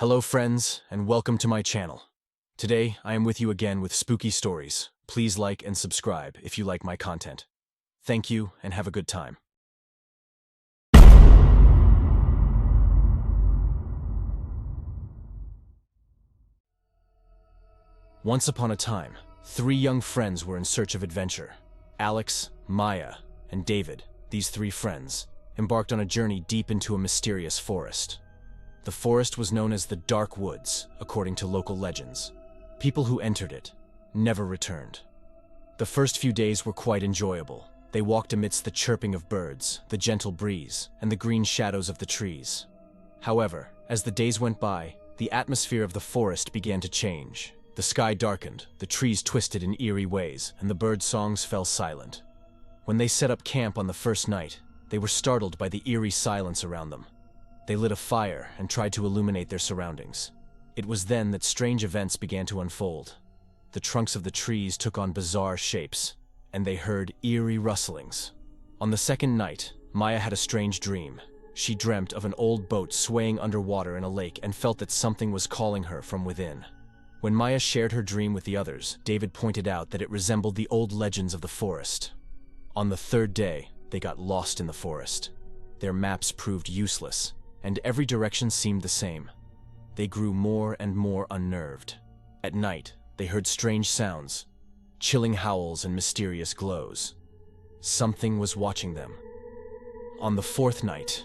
Hello friends, and welcome to my channel. Today, I am with you again with spooky stories. Please like and subscribe if you like my content. Thank you, and have a good time. Once upon a time, 3 young friends were in search of adventure. Alex, Maya, and David, these 3 friends, embarked on a journey deep into a mysterious forest. The forest was known as the Dark Woods, according to local legends. People who entered it never returned. The first few days were quite enjoyable. They walked amidst the chirping of birds, the gentle breeze, and the green shadows of the trees. However, as the days went by, the atmosphere of the forest began to change. The sky darkened, the trees twisted in eerie ways, and the bird songs fell silent. When they set up camp on the first night, they were startled by the eerie silence around them. They lit a fire and tried to illuminate their surroundings. It was then that strange events began to unfold. The trunks of the trees took on bizarre shapes, and they heard eerie rustlings. On the second night, Maya had a strange dream. She dreamt of an old boat swaying underwater in a lake and felt that something was calling her from within. When Maya shared her dream with the others, David pointed out that it resembled the old legends of the forest. On the third day, they got lost in the forest. Their maps proved useless, and every direction seemed the same. They grew more and more unnerved. At night, they heard strange sounds, chilling howls and mysterious glows. Something was watching them. On the 4th night,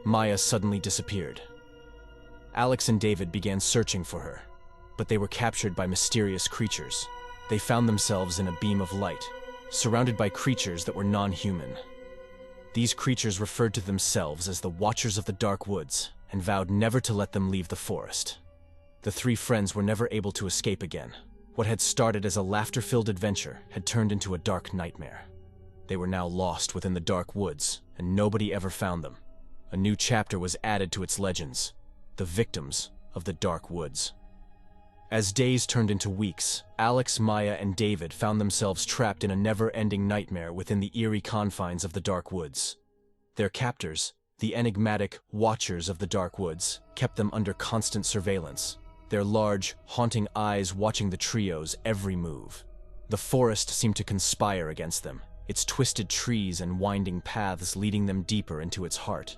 Maya suddenly disappeared. Alex and David began searching for her, but they were captured by mysterious creatures. They found themselves in a beam of light, surrounded by creatures that were non-human. These creatures referred to themselves as the Watchers of the Dark Woods and vowed never to let them leave the forest. The 3 friends were never able to escape again. What had started as a laughter-filled adventure had turned into a dark nightmare. They were now lost within the dark woods, and nobody ever found them. A new chapter was added to its legends: the victims of the Dark Woods. As days turned into weeks, Alex, Maya, and David found themselves trapped in a never-ending nightmare within the eerie confines of the Dark Woods. Their captors, the enigmatic Watchers of the Dark Woods, kept them under constant surveillance, their large, haunting eyes watching the trio's every move. The forest seemed to conspire against them, its twisted trees and winding paths leading them deeper into its heart.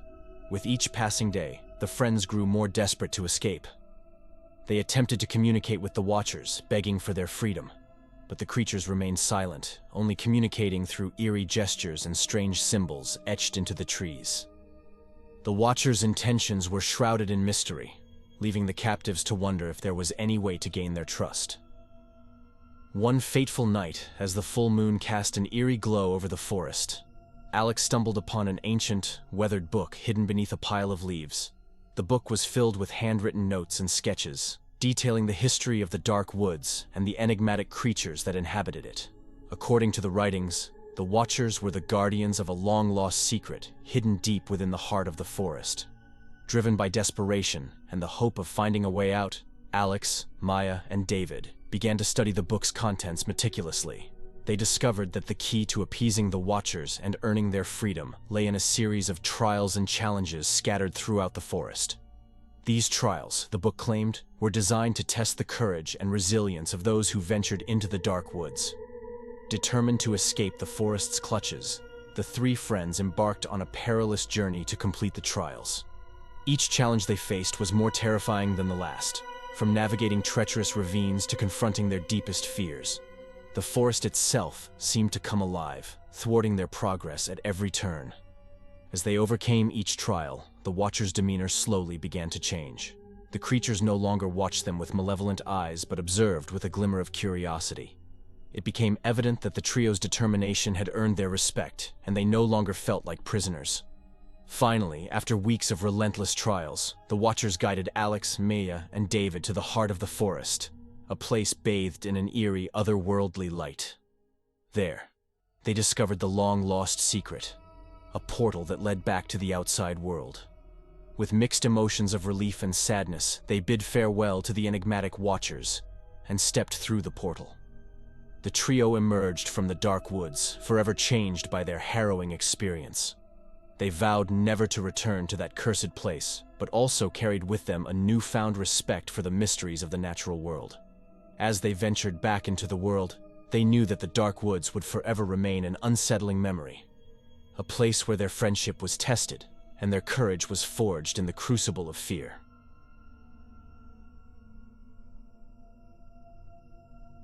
With each passing day, the friends grew more desperate to escape. They attempted to communicate with the Watchers, begging for their freedom. But the creatures remained silent, only communicating through eerie gestures and strange symbols etched into the trees. The Watchers' intentions were shrouded in mystery, leaving the captives to wonder if there was any way to gain their trust. One fateful night, as the full moon cast an eerie glow over the forest, Alex stumbled upon an ancient, weathered book hidden beneath a pile of leaves. The book was filled with handwritten notes and sketches, detailing the history of the Dark Woods and the enigmatic creatures that inhabited it. According to the writings, the Watchers were the guardians of a long-lost secret hidden deep within the heart of the forest. Driven by desperation and the hope of finding a way out, Alex, Maya, and David began to study the book's contents meticulously. They discovered that the key to appeasing the Watchers and earning their freedom lay in a series of trials and challenges scattered throughout the forest. These trials, the book claimed, were designed to test the courage and resilience of those who ventured into the Dark Woods. Determined to escape the forest's clutches, the 3 friends embarked on a perilous journey to complete the trials. Each challenge they faced was more terrifying than the last, from navigating treacherous ravines to confronting their deepest fears. The forest itself seemed to come alive, thwarting their progress at every turn. As they overcame each trial, the Watchers' demeanor slowly began to change. The creatures no longer watched them with malevolent eyes, but observed with a glimmer of curiosity. It became evident that the trio's determination had earned their respect, and they no longer felt like prisoners. Finally, after weeks of relentless trials, the Watchers guided Alex, Maya, and David to the heart of the forest, a place bathed in an eerie, otherworldly light. There, they discovered the long-lost secret, a portal that led back to the outside world. With mixed emotions of relief and sadness, they bid farewell to the enigmatic Watchers and stepped through the portal. The trio emerged from the Dark Woods, forever changed by their harrowing experience. They vowed never to return to that cursed place, but also carried with them a newfound respect for the mysteries of the natural world. As they ventured back into the world, they knew that the dark woods would forever remain an unsettling memory, a place where their friendship was tested and their courage was forged in the crucible of fear.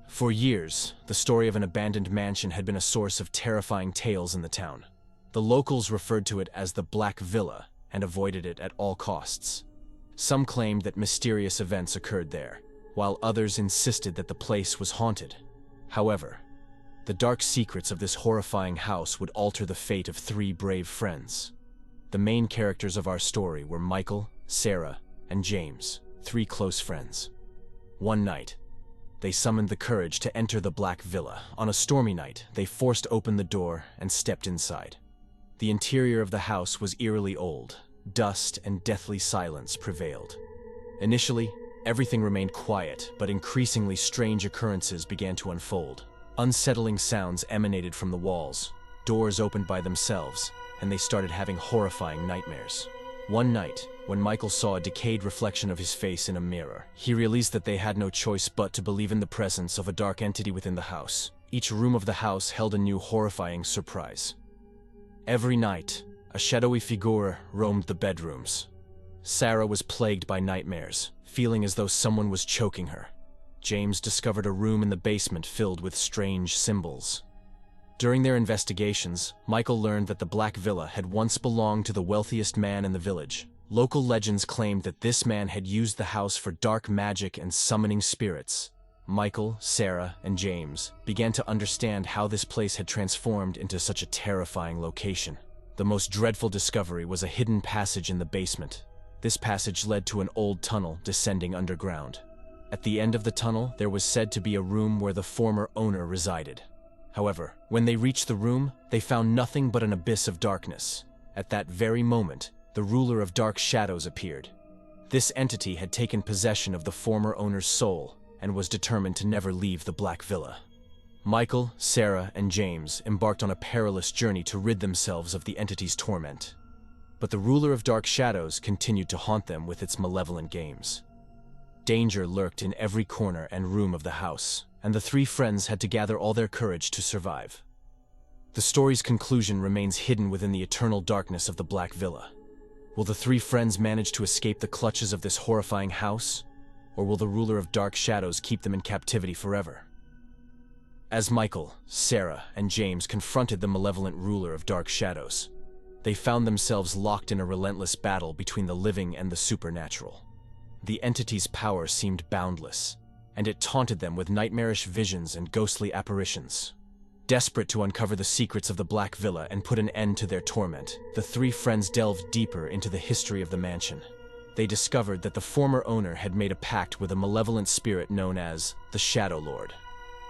For years, the story of an abandoned mansion had been a source of terrifying tales in the town. The locals referred to it as the Black Villa and avoided it at all costs. Some claimed that mysterious events occurred there, while others insisted that the place was haunted. However, the dark secrets of this horrifying house would alter the fate of three brave friends. The main characters of our story were Michael, Sarah, and James, three close friends. One night, they summoned the courage to enter the Black Villa. On a stormy night, they forced open the door and stepped inside. The interior of the house was eerily old. Dust and deathly silence prevailed. Initially, everything remained quiet, but increasingly strange occurrences began to unfold. Unsettling sounds emanated from the walls, doors opened by themselves, and they started having horrifying nightmares. One night, when Michael saw a decayed reflection of his face in a mirror, he realized that they had no choice but to believe in the presence of a dark entity within the house. Each room of the house held a new horrifying surprise. Every night, a shadowy figure roamed the bedrooms. Sarah was plagued by nightmares, feeling as though someone was choking her. James discovered a room in the basement filled with strange symbols. During their investigations, Michael learned that the Black Villa had once belonged to the wealthiest man in the village. Local legends claimed that this man had used the house for dark magic and summoning spirits. Michael, Sarah, and James began to understand how this place had transformed into such a terrifying location. The most dreadful discovery was a hidden passage in the basement. This passage led to an old tunnel descending underground. At the end of the tunnel, there was said to be a room where the former owner resided. However, when they reached the room, they found nothing but an abyss of darkness. At that very moment, the ruler of dark shadows appeared. This entity had taken possession of the former owner's soul and was determined to never leave the Black Villa. Michael, Sarah, and James embarked on a perilous journey to rid themselves of the entity's torment. But the ruler of dark shadows continued to haunt them with its malevolent games. Danger lurked in every corner and room of the house, and the three friends had to gather all their courage to survive. The story's conclusion remains hidden within the eternal darkness of the Black Villa. Will the three friends manage to escape the clutches of this horrifying house? Or will the ruler of dark shadows keep them in captivity forever? As Michael, Sarah, and James confronted the malevolent ruler of dark shadows, they found themselves locked in a relentless battle between the living and the supernatural. The entity's power seemed boundless, and it taunted them with nightmarish visions and ghostly apparitions. Desperate to uncover the secrets of the Black Villa and put an end to their torment, the three friends delved deeper into the history of the mansion. They discovered that the former owner had made a pact with a malevolent spirit known as the Shadow Lord.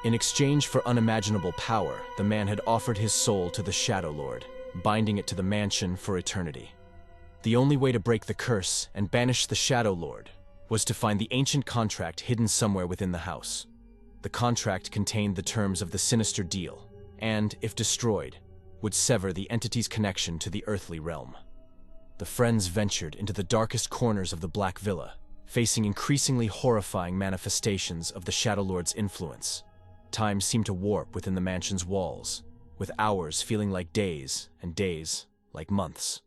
In exchange for unimaginable power, the man had offered his soul to the Shadow Lord, binding it to the mansion for eternity. The only way to break the curse and banish the Shadow Lord was to find the ancient contract hidden somewhere within the house. The contract contained the terms of the sinister deal, and, if destroyed, would sever the entity's connection to the earthly realm. The friends ventured into the darkest corners of the Black Villa, facing increasingly horrifying manifestations of the Shadow Lord's influence. Time seemed to warp within the mansion's walls, with hours feeling like days and days like months.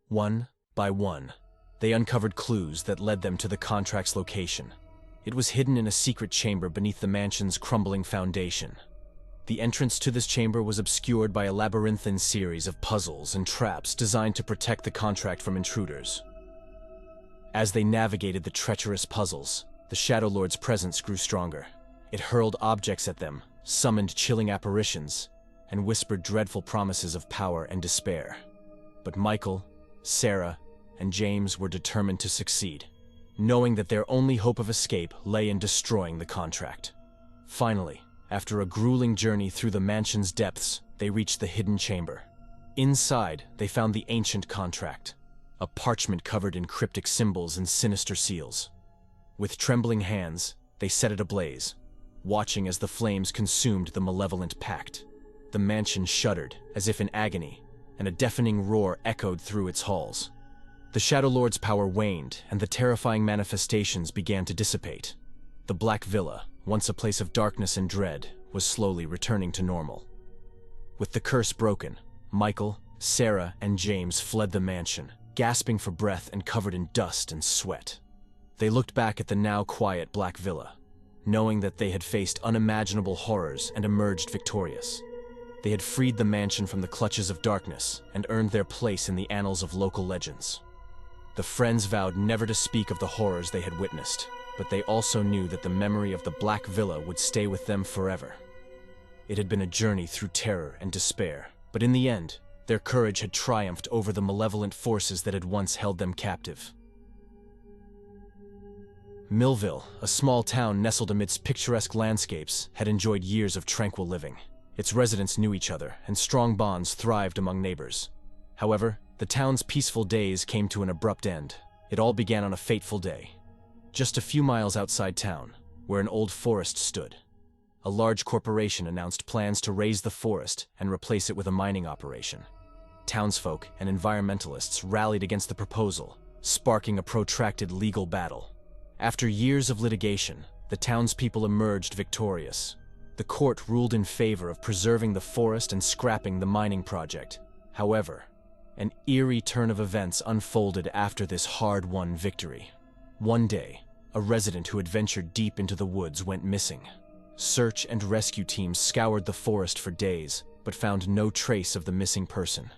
One by one, they uncovered clues that led them to the contract's location. It was hidden in a secret chamber beneath the mansion's crumbling foundation. The entrance to this chamber was obscured by a labyrinthine series of puzzles and traps designed to protect the contract from intruders. As they navigated the treacherous puzzles, the Shadow Lord's presence grew stronger. It hurled objects at them, summoned chilling apparitions, and whispered dreadful promises of power and despair. But Michael, Sarah, and James were determined to succeed, knowing that their only hope of escape lay in destroying the contract. Finally, after a grueling journey through the mansion's depths, they reached the hidden chamber. Inside, they found the ancient contract, a parchment covered in cryptic symbols and sinister seals. With trembling hands, they set it ablaze, watching as the flames consumed the malevolent pact. The mansion shuddered, as if in agony, and a deafening roar echoed through its halls. The Shadow Lord's power waned, and the terrifying manifestations began to dissipate. The Black Villa, once a place of darkness and dread, was slowly returning to normal. With the curse broken, Michael, Sarah, and James fled the mansion, gasping for breath and covered in dust and sweat. They looked back at the now quiet Black Villa, knowing that they had faced unimaginable horrors and emerged victorious. They had freed the mansion from the clutches of darkness and earned their place in the annals of local legends. The friends vowed never to speak of the horrors they had witnessed, but they also knew that the memory of the Black Villa would stay with them forever. It had been a journey through terror and despair, but in the end, their courage had triumphed over the malevolent forces that had once held them captive. Millville, a small town nestled amidst picturesque landscapes, had enjoyed years of tranquil living. Its residents knew each other, and strong bonds thrived among neighbors. However, the town's peaceful days came to an abrupt end. It all began on a fateful day. Just a few miles outside town, where an old forest stood, a large corporation announced plans to raze the forest and replace it with a mining operation. Townsfolk and environmentalists rallied against the proposal, sparking a protracted legal battle. After years of litigation, the townspeople emerged victorious. The court ruled in favor of preserving the forest and scrapping the mining project. However, an eerie turn of events unfolded after this hard-won victory. One day, a resident who had ventured deep into the woods went missing. Search and rescue teams scoured the forest for days, but found no trace of the missing person.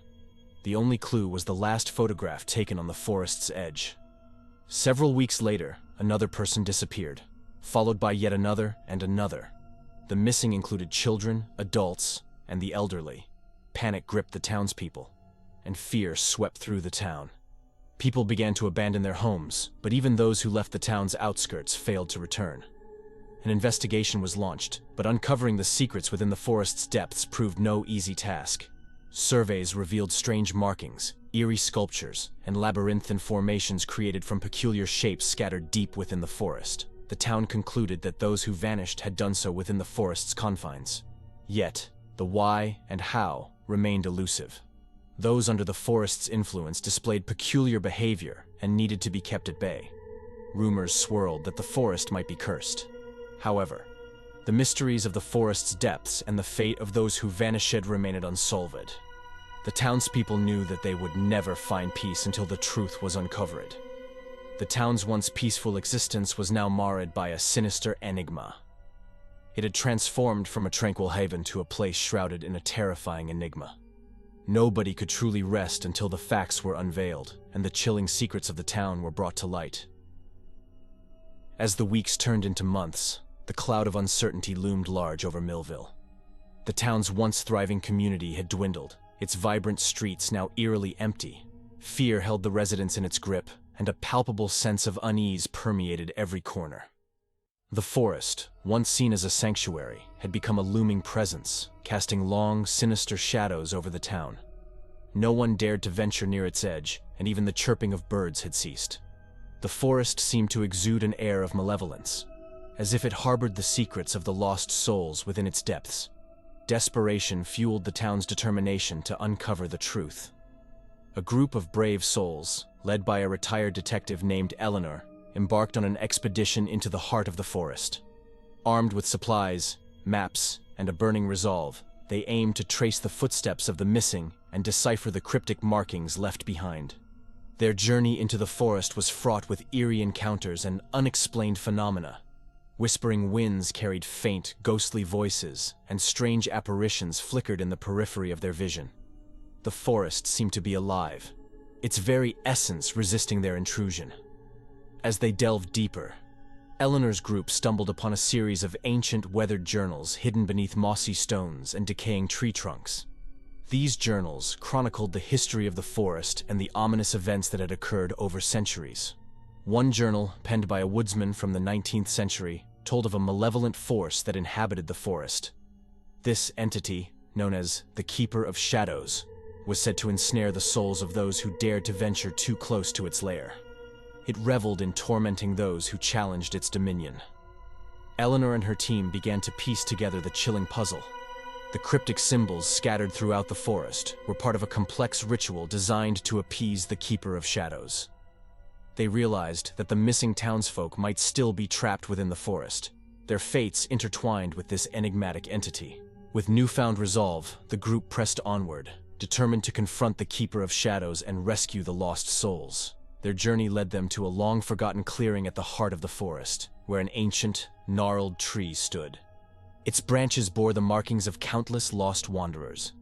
The only clue was the last photograph taken on the forest's edge. Several weeks later, another person disappeared, followed by yet another and another. The missing included children, adults, and the elderly. Panic gripped the townspeople, and fear swept through the town. People began to abandon their homes, but even those who left the town's outskirts failed to return. An investigation was launched, but uncovering the secrets within the forest's depths proved no easy task. Surveys revealed strange markings, eerie sculptures, and labyrinthine formations created from peculiar shapes scattered deep within the forest. The town concluded that those who vanished had done so within the forest's confines. Yet, the why and how remained elusive. Those under the forest's influence displayed peculiar behavior and needed to be kept at bay. Rumors swirled that the forest might be cursed. However, the mysteries of the forest's depths and the fate of those who vanished remained unsolved. The townspeople knew that they would never find peace until the truth was uncovered. The town's once peaceful existence was now marred by a sinister enigma. It had transformed from a tranquil haven to a place shrouded in a terrifying enigma. Nobody could truly rest until the facts were unveiled and the chilling secrets of the town were brought to light. As the weeks turned into months, the cloud of uncertainty loomed large over Millville. The town's once thriving community had dwindled, its vibrant streets now eerily empty. Fear held the residents in its grip, and a palpable sense of unease permeated every corner. The forest, once seen as a sanctuary, had become a looming presence, casting long, sinister shadows over the town. No one dared to venture near its edge, and even the chirping of birds had ceased. The forest seemed to exude an air of malevolence, as if it harbored the secrets of the lost souls within its depths. Desperation fueled the town's determination to uncover the truth. A group of brave souls, led by a retired detective named Eleanor, embarked on an expedition into the heart of the forest. Armed with supplies, maps, and a burning resolve, they aimed to trace the footsteps of the missing and decipher the cryptic markings left behind. Their journey into the forest was fraught with eerie encounters and unexplained phenomena. Whispering winds carried faint, ghostly voices, and strange apparitions flickered in the periphery of their vision. The forest seemed to be alive, its very essence resisting their intrusion. As they delved deeper, Eleanor's group stumbled upon a series of ancient weathered journals hidden beneath mossy stones and decaying tree trunks. These journals chronicled the history of the forest and the ominous events that had occurred over centuries. One journal, penned by a woodsman from the 19th century, told of a malevolent force that inhabited the forest. This entity, known as the Keeper of Shadows, was said to ensnare the souls of those who dared to venture too close to its lair. It reveled in tormenting those who challenged its dominion. Eleanor and her team began to piece together the chilling puzzle. The cryptic symbols scattered throughout the forest were part of a complex ritual designed to appease the Keeper of Shadows. They realized that the missing townsfolk might still be trapped within the forest, their fates intertwined with this enigmatic entity. With newfound resolve, the group pressed onward, determined to confront the Keeper of Shadows and rescue the lost souls. Their journey led them to a long-forgotten clearing at the heart of the forest, where an ancient, gnarled tree stood. Its branches bore the markings of countless lost wanderers.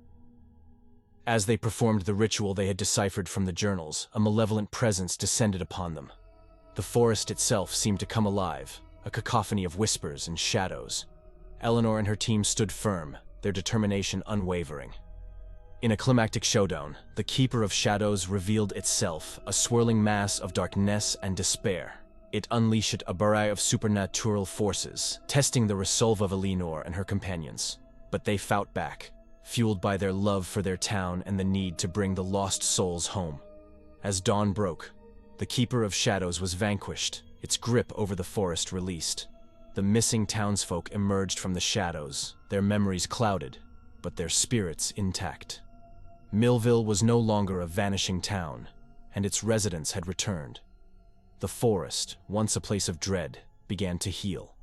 As they performed the ritual they had deciphered from the journals, a malevolent presence descended upon them. The forest itself seemed to come alive, a cacophony of whispers and shadows. Eleanor and her team stood firm, their determination unwavering. In a climactic showdown, the Keeper of Shadows revealed itself, a swirling mass of darkness and despair. It unleashed a barrage of supernatural forces, testing the resolve of Eleanor and her companions. But they fought back, fueled by their love for their town and the need to bring the lost souls home. As dawn broke, the Keeper of Shadows was vanquished, its grip over the forest released. The missing townsfolk emerged from the shadows, their memories clouded, but their spirits intact. Millville was no longer a vanishing town, and its residents had returned. The forest, once a place of dread, began to heal.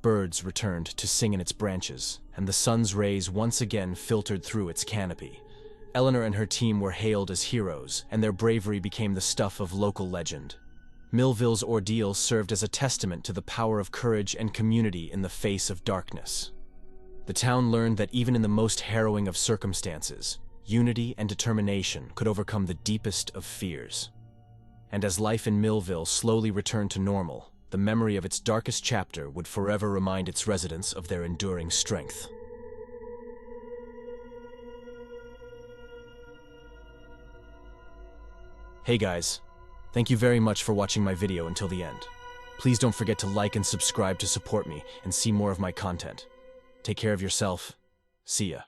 Birds returned to sing in its branches, and the sun's rays once again filtered through its canopy. Eleanor and her team were hailed as heroes, and their bravery became the stuff of local legend. Millville's ordeal served as a testament to the power of courage and community in the face of darkness. The town learned that even in the most harrowing of circumstances, unity and determination could overcome the deepest of fears. And as life in Millville slowly returned to normal, the memory of its darkest chapter would forever remind its residents of their enduring strength. Hey guys, thank you very much for watching my video until the end. Please don't forget to like and subscribe to support me and see more of my content. Take care of yourself. See ya.